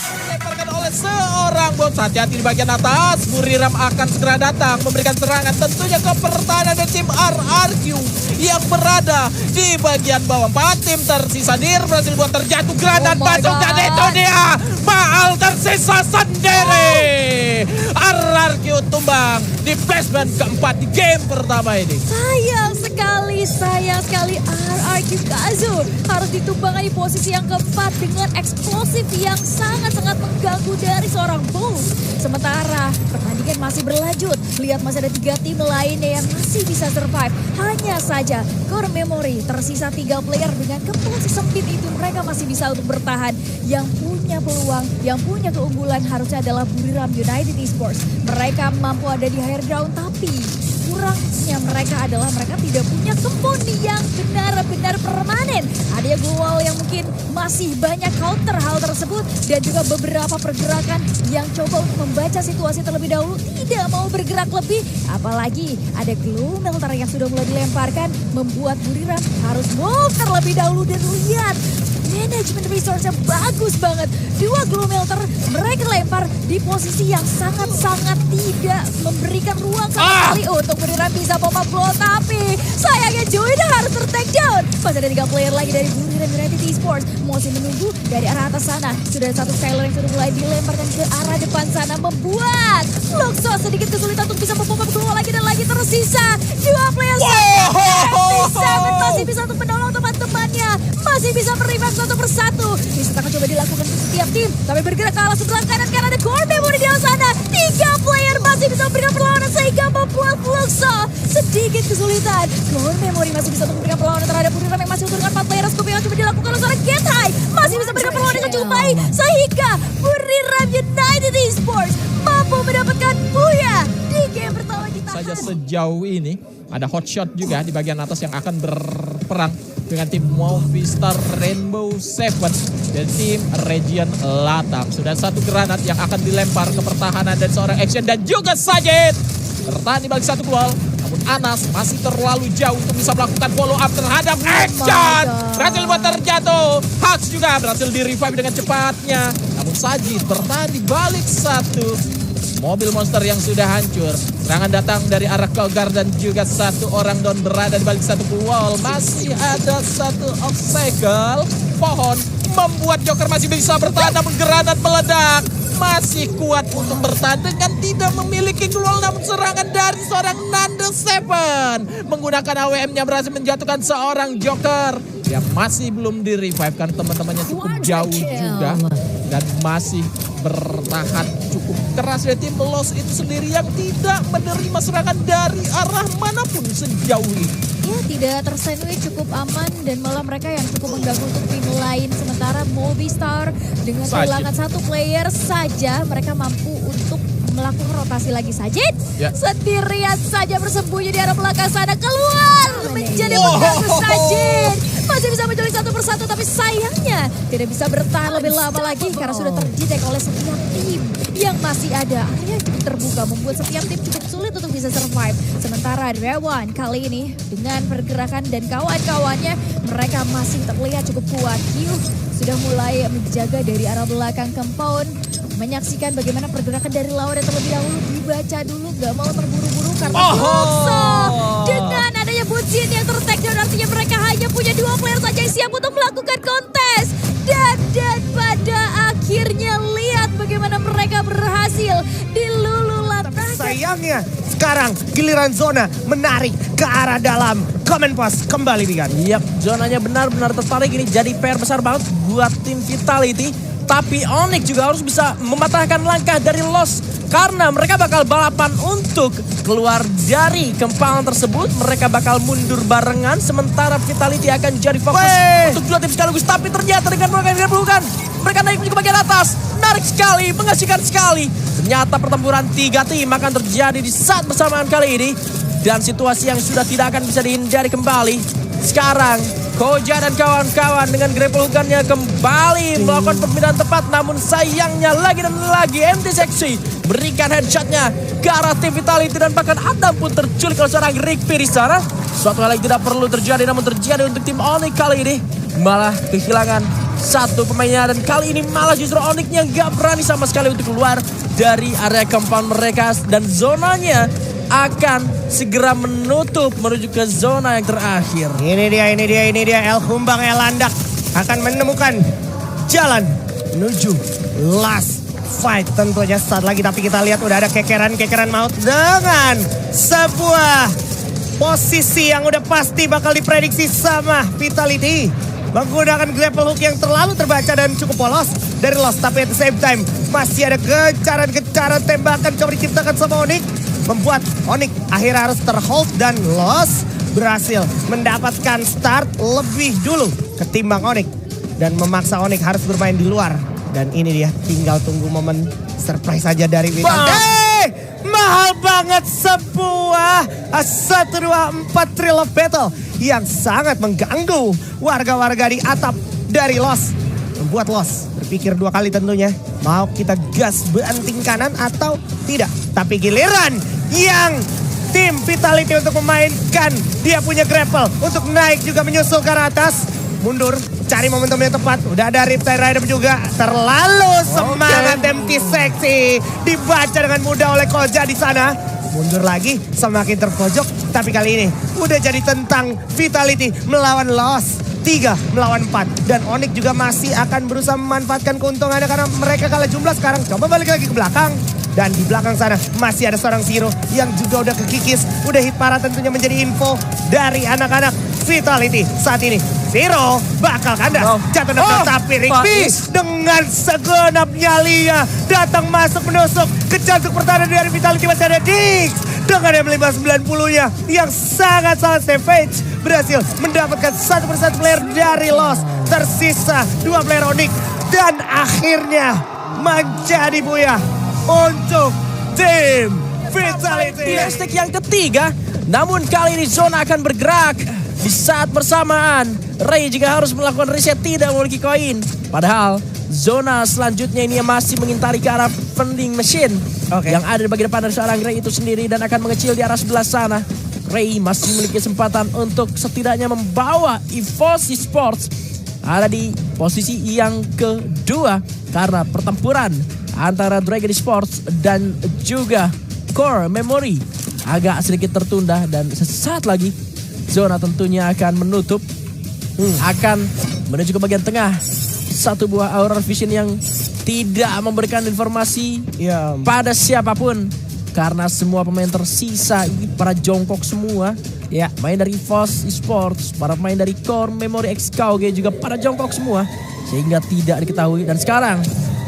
Dilemparkan oleh seorang bom. Hati-hati di bagian atas. Buriram akan segera datang memberikan serangan tentunya ke pertahanan dari tim RRQ yang berada di bagian bawah. 4 tim tersisa. Dir berhasil buat terjatuh granat masuk dan itu dia Baal tersisa sendiri. RRQ tumbang di flashbang keempat di game pertama ini. Sayang sekali RRQ Kazu harus ditumbangkan di posisi yang keempat dengan eksplosif yang sangat-sangat mengganggu dari seorang Bones. Sementara pertandingan masih berlanjut, lihat masih ada 3 tim lainnya yang masih bisa survive. Hanya saja Core Memory tersisa 3 player dengan kepala sempit itu mereka masih bisa untuk bertahan. Yang punya peluang, yang punya keunggulan harusnya adalah Buriram United Esports. Mereka mampu ada di higher ground tapi kurangnya mereka adalah mereka tidak punya komponi yang benar-benar permanen. Ada yang global yang mungkin masih banyak counter hal tersebut dan juga beberapa pergerakan yang coba untuk membaca situasi terlebih dahulu tidak mau bergerak lebih. Apalagi ada glue melter yang sudah mulai dilemparkan membuat Buriram harus move terlebih dahulu dan lihat manajemen resource-nya bagus banget. 2 glue melter mereka lempar di posisi yang sangat-sangat tidak memberikan ruang sama sekali untuk Buriram bisa pop up blow. Tapi sayangnya Joyda harus ter-take down. Masih ada 3 player lagi dari Buriram United Esports. Masih menunggu dari arah atas sana. Sudah ada 1 Skyler yang sudah mulai dilemparkan ke arah depan sana. Membuat Luxo sedikit kesulitan untuk bisa pop up blow lagi dan lagi tersisa. 2 player masih bisa untuk menolong teman-temannya. Masih bisa merevive satu persatu. Ini akan coba dilakukan untuk setiap tim. Tapi bergerak ke arah sebelah kanan karena ada Core Memory di sana. 3 player masih bisa memberikan perlawanan sehingga membuat Luxo sedikit kesulitan. Core Memory masih bisa untuk memberikan perlawanan terhadap Buriram yang masih dengan 4 player scope yang coba dilakukan oleh seorang Get High. Masih bisa memberikan perlawanan yang cukup baik sehingga Buriram United Esports mampu mendapatkan Buya di game pertama kita. Saja sejauh ini ada hotshot juga di bagian atas yang akan berperang dengan tim Movistar Rainbow Seven dan tim Region Latam. Sudah 1 granat yang akan dilempar ke pertahanan dan seorang action dan juga Sajid bertahan di balik 1 gol. Namun Anas masih terlalu jauh untuk bisa melakukan follow up terhadap action. Berhasil buat terjatuh. Hux juga berhasil di revive dengan cepatnya. Namun Sajid bertahan di balik 1 mobil monster yang sudah hancur. Serangan datang dari arah Kogar dan juga 1 orang down berada di balik 1 wall. Masih ada 1 obstacle. Pohon membuat Joker masih bisa bertahan namun granat meledak. Masih kuat untuk bertahan dengan tidak memiliki global namun serangan dari seorang Nando Seven. Menggunakan AWM-nya berhasil menjatuhkan seorang Joker yang masih belum di-revive kan teman-temannya cukup jauh juga. Dan masih bertahan cukup keras ya tim Lost itu sendiri yang tidak menerima serangan dari arah manapun sejauh ini. Ya tidak tersandwich cukup aman dan malah mereka yang cukup mengganggu untuk tim lain. Sementara Movistar dengan kehilangan 1 player saja mereka mampu untuk melakukan rotasi lagi. Sajid sendirian saja bersembunyi di arah belakang sana keluar menjadi mengganggu Sajid. Masih bisa menculik 1 persatu tapi sayangnya tidak bisa bertahan lebih lama lagi karena sudah terdetek oleh setiap tim yang masih ada. Area cukup terbuka membuat setiap tim cukup sulit untuk bisa survive. Sementara Rewan kali ini dengan pergerakan dan kawan-kawannya mereka masih terlihat cukup kuat. Q sudah mulai menjaga dari arah belakang compound. Menyaksikan bagaimana pergerakan dari lawan yang terlebih dahulu dibaca dulu, gak mau terburu-buru karena Luxo dengan adanya Bucin yang ter-take down artinya mereka hanya punya 2 player saja yang siap untuk melakukan kontes dan pada akhirnya lihat bagaimana mereka berhasil dilululantakan. Sayangnya sekarang giliran zona menarik ke arah dalam. Comment Post kembali Digan. Zonanya benar-benar tertarik ini jadi PR besar banget buat tim Vitality. Tapi Onyx juga harus bisa mematahkan langkah dari Lost. Karena mereka bakal balapan untuk keluar dari kempalan tersebut. Mereka bakal mundur barengan. Sementara Vitality akan jadi fokus untuk 2 tim sekaligus. Tapi ternyata dengan mereka yang diperlukan. Mereka naik ke bagian atas. Menarik sekali, mengasihkan sekali. Ternyata pertempuran 3 tim akan terjadi di saat bersamaan kali ini. Dan situasi yang sudah tidak akan bisa dihindari kembali. Sekarang Koja dan kawan-kawan dengan grapple gun-nya kembali melakukan perpindahan tepat. Namun sayangnya lagi dan lagi MT Sexy berikan headshot-nya ke arah tim Vitality. Dan bahkan Adam pun terculik oleh seorang Rick P di sana. suatu hal yang tidak perlu terjadi namun terjadi untuk tim Onyx kali ini. Malah kehilangan satu pemainnya dan kali ini malah justru Onyx-nya gak berani sama sekali untuk keluar dari area compound mereka dan zonanya akan segera menutup menuju ke zona yang terakhir. Ini dia El Humbang Elandak akan menemukan jalan menuju last fight tentunya saat lagi. Tapi kita lihat udah ada kekeran maut dengan sebuah posisi yang udah pasti bakal diprediksi sama Vitality. Menggunakan grapple hook yang terlalu terbaca dan cukup polos dari Lost. Tapi at the same time masih ada gencaran tembakan coba diciptakan sama Onyx. Membuat Onyx akhirnya harus terhold dan Lost berhasil mendapatkan start lebih dulu ketimbang Onyx. Dan memaksa Onyx harus bermain di luar. Dan ini dia tinggal tunggu momen surprise aja dari Vitality. Mahal banget sebuah 1-2-4 Thrill of Battle yang sangat mengganggu warga-warga di atap dari Lost. Membuat Lost berpikir dua kali tentunya. Mau kita gas banting kanan atau tidak. Tapi giliran yang tim Vitality untuk memainkan dia punya grapple. Untuk naik juga menyusul ke arah atas. Mundur, cari momentum yang tepat. Udah ada Riptide Rider juga. Terlalu semangat empty seksi. Dibaca dengan mudah oleh Koja di sana. Mundur lagi, semakin terpojok. Tapi kali ini udah jadi tentang Vitality melawan Lost. 3 melawan 4. Dan Onyx juga masih akan berusaha memanfaatkan keuntungannya karena mereka kalah jumlah sekarang. Coba balik lagi ke belakang. Dan di belakang sana masih ada seorang Zero yang juga udah kekikis. Udah hit parah tentunya menjadi info dari anak-anak Vitality saat ini. Zero bakal kandas. Jatuh nembak tapi Rigby dengan segenap nyalinya datang masuk menusuk ke jantung pertahanan dari Vitality. Masih ada Dix dengan M590-nya yang sangat-sangat savage. Berhasil mendapatkan satu persatu player dari Lost. Tersisa 2 player Onyx. Dan akhirnya menjadi buyah untuk tim Vitality. Di hashtag yang ketiga, namun kali ini zona akan bergerak. Di saat bersamaan, Ray juga harus melakukan reset tidak memiliki koin. Padahal zona selanjutnya ini masih mengintari ke arah vending machine. Yang ada di bagian depan dari seorang Ray itu sendiri dan akan mengecil di arah sebelah sana. Ray masih memiliki kesempatan untuk setidaknya membawa EVOS Esports ada di posisi yang kedua. Karena pertempuran antara Dragon Esports dan juga Core Memory agak sedikit tertunda dan sesaat lagi zona tentunya akan menutup, akan menuju ke bagian tengah. Satu buah Aurora Vision yang tidak memberikan informasi pada siapapun. Karena semua pemain tersisa ini para jongkok semua. Ya, main dari EVOS Esports, para pemain dari Core Memory X KOG juga pada jongkok semua. Sehingga tidak diketahui. Dan sekarang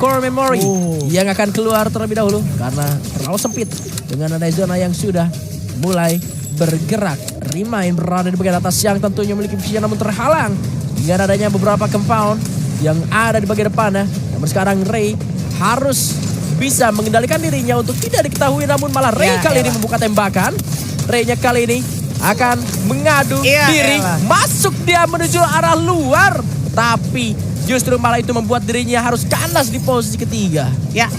Core Memory yang akan keluar terlebih dahulu. Karena terlalu sempit dengan ada zona yang sudah mulai bergerak. Remind berada di bagian atas yang tentunya memiliki vision namun terhalang dengan adanya beberapa compound yang ada di bagian depannya. Namun sekarang Ray harus bisa mengendalikan dirinya untuk tidak diketahui, namun malah Ray kali ini membuka tembakan. Ray-nya kali ini akan mengadu diri, masuk dia menuju arah luar, tapi justru malah itu membuat dirinya harus kandas di posisi ketiga. Ya,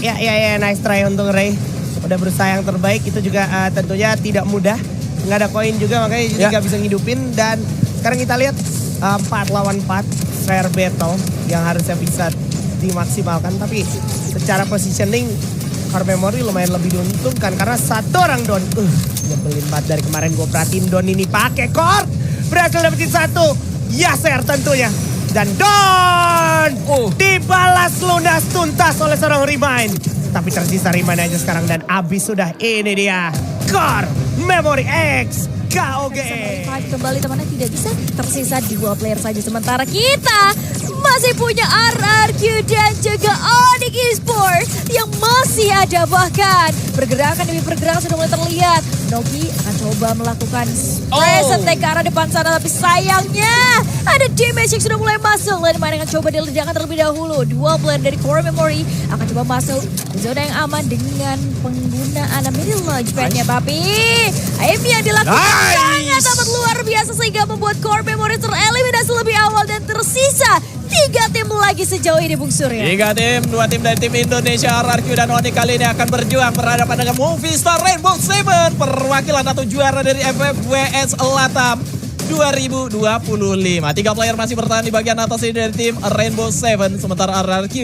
nice try untuk Ray. Udah berusaha yang terbaik, itu juga tentunya tidak mudah. Nggak ada koin juga makanya jadi nggak bisa ngidupin. Dan sekarang kita lihat 4 lawan 4 fair battle yang harusnya bisa dimaksimalkan. Tapi secara positioning Core Memory lumayan lebih diuntungkan karena satu orang Don. Nyebelin banget dari kemarin gue perhatiin Don ini pakai Core. Berhasil dapetin satu. Yasser tentunya. Dan Don dibalas lunas tuntas oleh seorang Remind. Tapi tersisa Remind aja sekarang dan abis sudah. Ini dia Core Memory X KOGE. Kembali temannya tidak bisa, tersisa 2 player saja. Sementara kita masih punya RRQ dan juga Onyx Esports yang masih ada, bahkan pergerakan demi pergerakan sudah mulai terlihat. Nogi akan coba melakukan press attack ke arah depan sana, tapi sayangnya ada damage yang sudah mulai masuk. Landmine akan coba diledakkan terlebih dahulu. 2 player dari Core Memory akan coba masuk ke zona yang aman dengan penggunaan middle launchpad-nya. Tapi aim yang dilakukan sangat amat luar biasa sehingga membuat Core Memory tereliminasi lebih awal dan tersisa 3 tim lagi sejauh ini Bung Surya. 3 tim, 2 tim dari tim Indonesia, RRQ dan Onyx kali ini akan berjuang berhadapan dengan Movistar Rainbow Seven, perwakilan atau juara dari FFWS Latam 2025. 3 player masih bertahan di bagian atas ini dari tim Rainbow Seven, sementara RRQ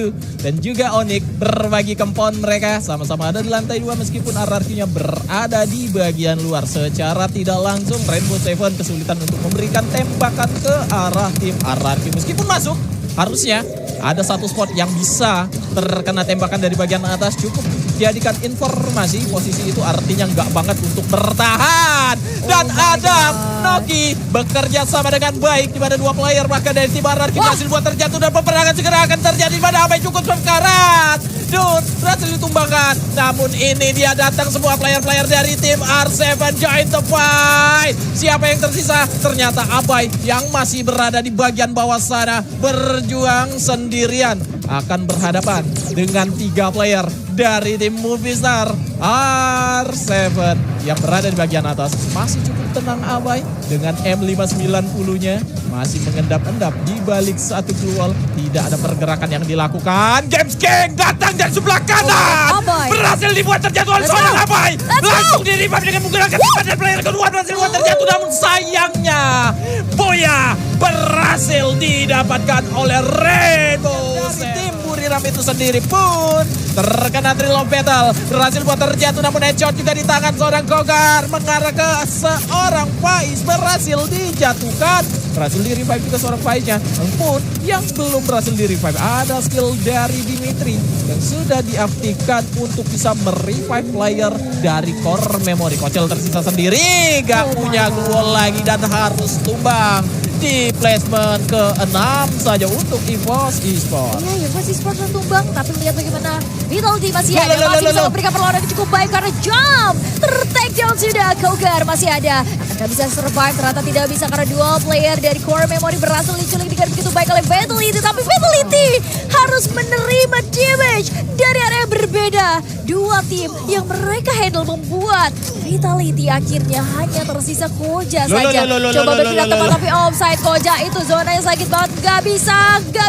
dan juga Onyx berbagi kempon mereka sama-sama ada di lantai 2 meskipun RRQ-nya berada di bagian luar. Secara tidak langsung Rainbow Seven kesulitan untuk memberikan tembakan ke arah tim RRQ meskipun masuk. Harusnya ada satu spot yang bisa terkena tembakan dari bagian atas, cukup jadikan informasi posisi itu artinya nggak banget untuk bertahan. Dan Adam Noki bekerja sama dengan baik di mana 2 player bahkan dari tim RRQ berhasil buat terjatuh dan peperangan segera akan terjadi pada apa yang cukup sekarat. Dun berhasil ditumbangkan, namun ini dia datang semua player-player dari tim R7 join the fight. Siapa yang tersisa? Ternyata Abai yang masih berada di bagian bawah sana berjuang sendirian akan berhadapan dengan 3 player dari tim Movistar R7 yang berada di bagian atas. Masih cukup tenang Abai dengan M590-nya masih mengendap-endap di balik satu keluar. Tidak ada pergerakan yang dilakukan. James King datang dari sebelah kanan. Berhasil dibuat terjatuh oleh seorang Abai. Langsung di-revive dengan menggunakan cepat dan player kedua berhasil dibuat terjatuh. Namun sayangnya Boya berhasil didapatkan oleh Rainbow Seven. Tim Buriram itu sendiri pun terkena Thrill of Battle. Berhasil buat terjatuh namun headshot juga di tangan seorang Kogar. Mengarah ke seorang Faiz. Berhasil dijatuhkan. Berhasil di-revive juga seorang Faiznya. Namun yang belum berhasil di-revive ada skill dari Dimitri yang sudah diaktifkan untuk bisa merevive player dari core memory. Kocel tersisa sendiri. Gak punya gol lagi dan harus tumbang di placement ke-6 saja untuk EVOS Esports. Iya, EVOS Esports tumbang, tapi melihat bagaimana Vitality masih ada, masih bisa memberikan perlawanan yang cukup baik karena jump ter-take down sudah. Kogar masih ada, akan bisa survive, ternyata tidak bisa karena 2 player dari core memory berhasil diculik dengan begitu baik oleh Vitality, tapi Vitality harus menerima damage dari area yang berbeda. 2 tim yang mereka handle membuat Vitality akhirnya hanya tersisa Koja saja. Coba berpindah tempat tapi offside. Koja itu zona yang sakit banget, gak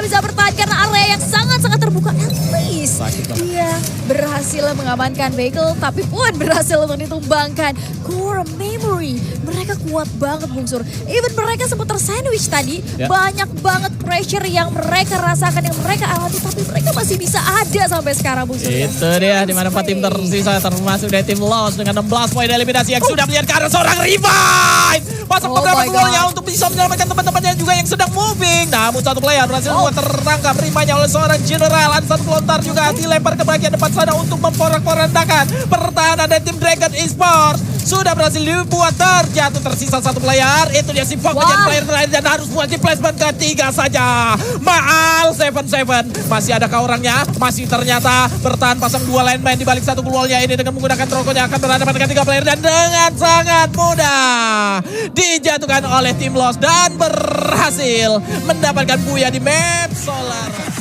bisa bertahan karena area yang sangat-sangat terbuka. At least dia berhasil mengamankan vehicle tapi pun berhasil untuk ditumbangkan. Core memory mereka kuat banget Bung Sur. Even mereka sempat tersandwich tadi. Banyak banget pressure yang mereka rasakan, yang mereka alami, tapi mereka masih bisa ada sampai sekarang Bung Sur. Itu dia di mana 4 tim tersisa termasuk dari tim Lost dengan 16 poin eliminasi yang sudah melihat ke arah seorang Revive. Pasang beberapa golnya untuk bisa menyelamatkan teman-temannya juga yang sedang moving. Namun 1 player berhasil tertangkap rimanya oleh seorang General. Ada 1 pelontar juga dilempar ke bagian depan sana untuk memporak-porandakan pertahanan dari tim Dragon Esports. Sudah berhasil dibuat terjatuh, tersisa 1 player. Itu dia si Fok menjadi player terakhir dan harus buat di placement ketiga saja. Maal 7-7 masih adakah orangnya? Masih ternyata bertahan pasang 2 lineman di balik 1 keluarnya ini dengan menggunakan trokonya akan berhadapan dengan 3 player dan dengan sangat mudah dijatuhkan oleh tim Lost dan berhasil mendapatkan buya di map Solar.